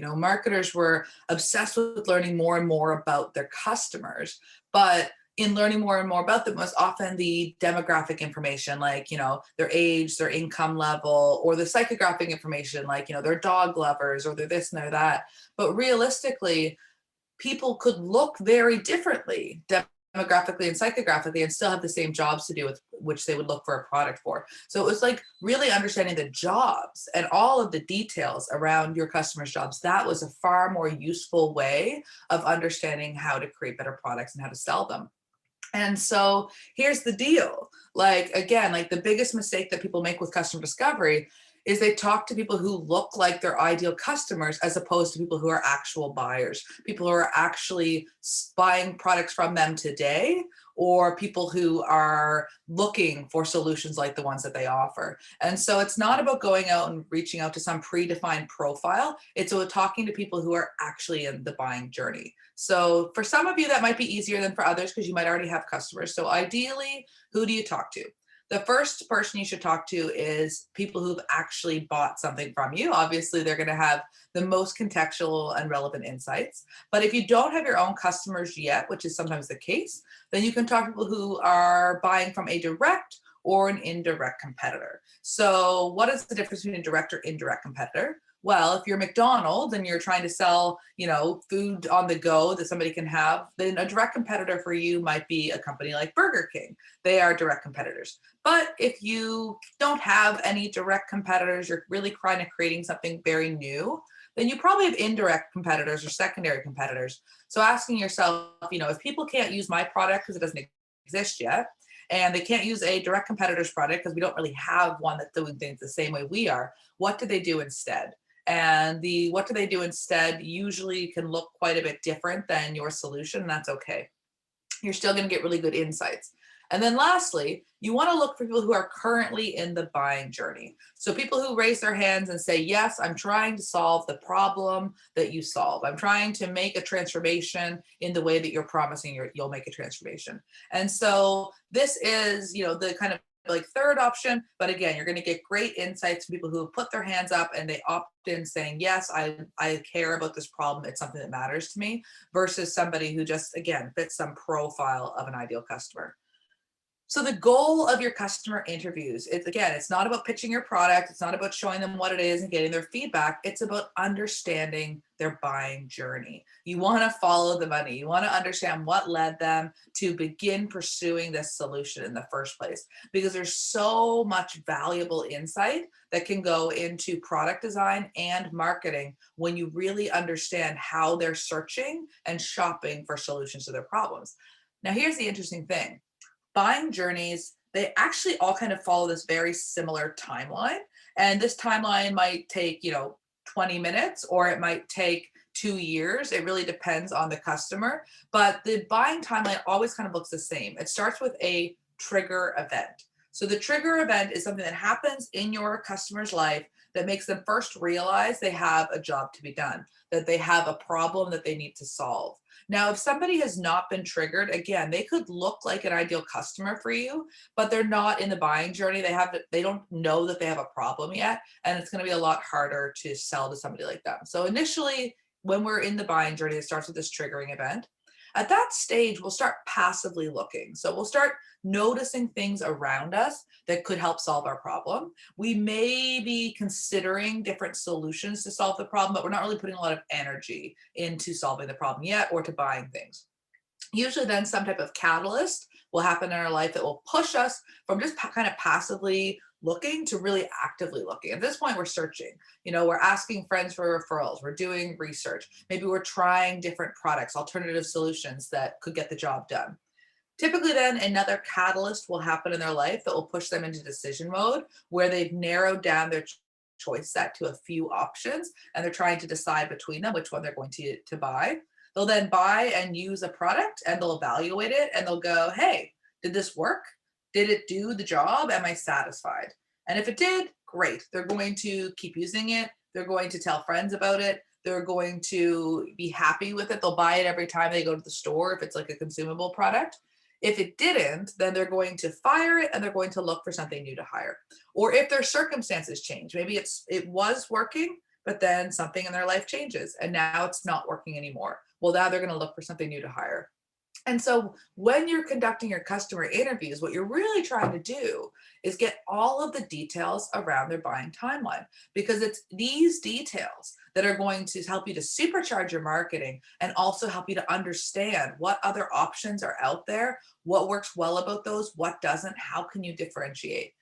Marketers were obsessed with learning more and more about their customers, but in learning more and more about them was often the demographic information, like, their age, their income level, or the psychographic information, like, they're dog lovers or they're this and they're that. But realistically, people could look very differently demographically and psychographically and still have the same jobs to do with which they would look for a product for. So it was like really understanding the jobs and all of the details around your customers' jobs. That was a far more useful way of understanding how to create better products and how to sell them. And so here's the deal. Like, again, like the biggest mistake that people make with customer discovery is they talk to people who look like their ideal customers as opposed to people who are actual buyers, people who are actually buying products from them today, or people who are looking for solutions like the ones that they offer. And so it's not about going out and reaching out to some predefined profile. It's about talking to people who are actually in the buying journey. So for some of you, that might be easier than for others because you might already have customers. So ideally, who do you talk to? The first person you should talk to is people who've actually bought something from you. Obviously, they're going to have the most contextual and relevant insights. But if you don't have your own customers yet, which is sometimes the case, then you can talk to people who are buying from a direct or an indirect competitor. So what is the difference between a direct or indirect competitor? Well, if you're McDonald's and you're trying to sell, food on the go that somebody can have, then a direct competitor for you might be a company like Burger King. They are direct competitors. But if you don't have any direct competitors, you're really kind of creating something very new, then you probably have indirect competitors or secondary competitors. So asking yourself, if people can't use my product because it doesn't exist yet, and they can't use a direct competitor's product because we don't really have one that's doing things the same way we are, what do they do instead? And the what do they do instead usually can look quite a bit different than your solution, and that's okay. You're still going to get really good insights. And then lastly, you want to look for people who are currently in the buying journey. So people who raise their hands and say, yes, I'm trying to solve the problem that you solve. I'm trying to make a transformation in the way that you're promising you'll make a transformation. And so this is, the kind of like third option, but again, you're going to get great insights from people who have put their hands up and they opt in saying, yes, I care about this problem. It's something that matters to me, versus somebody who just, again, fits some profile of an ideal customer. So the goal of your customer interviews, it's not about pitching your product. It's not about showing them what it is and getting their feedback. It's about understanding their buying journey. You want to follow the money. You want to understand what led them to begin pursuing this solution in the first place, because there's so much valuable insight that can go into product design and marketing when you really understand how they're searching and shopping for solutions to their problems. Now, here's the interesting thing. Buying journeys, they actually all kind of follow this very similar timeline. And this timeline might take, 20 minutes, or it might take 2 years. It really depends on the customer. But the buying timeline always kind of looks the same. It starts with a trigger event. So the trigger event is something that happens in your customer's life that makes them first realize they have a job to be done, that they have a problem that they need to solve. Now, if somebody has not been triggered, again, they could look like an ideal customer for you, but they're not in the buying journey. They don't know that they have a problem yet, and it's going to be a lot harder to sell to somebody like them. So initially, when we're in the buying journey, it starts with this triggering event. At that stage, we'll start passively looking. So we'll start noticing things around us that could help solve our problem. We may be considering different solutions to solve the problem, but we're not really putting a lot of energy into solving the problem yet or to buying things. Usually then some type of catalyst will happen in our life that will push us from just kind of passively looking to really actively looking. At this point, we're searching. We're asking friends for referrals. We're doing research. Maybe we're trying different products, alternative solutions that could get the job done. Typically then another catalyst will happen in their life that will push them into decision mode, where they've narrowed down their choice set to a few options and they're trying to decide between them which one they're going to buy. They'll then buy and use a product and they'll evaluate it and they'll go, hey, did this work? Did it do the job? Am I satisfied? And if it did, great. They're going to keep using it. They're going to tell friends about it. They're going to be happy with it. They'll buy it every time they go to the store if it's like a consumable product. If it didn't, then they're going to fire it and they're going to look for something new to hire. Or if their circumstances change, maybe it was working, but then something in their life changes and now it's not working anymore. Well, now they're going to look for something new to hire. And so when you're conducting your customer interviews, what you're really trying to do is get all of the details around their buying timeline, because it's these details that are going to help you to supercharge your marketing and also help you to understand what other options are out there, what works well about those, what doesn't, how can you differentiate.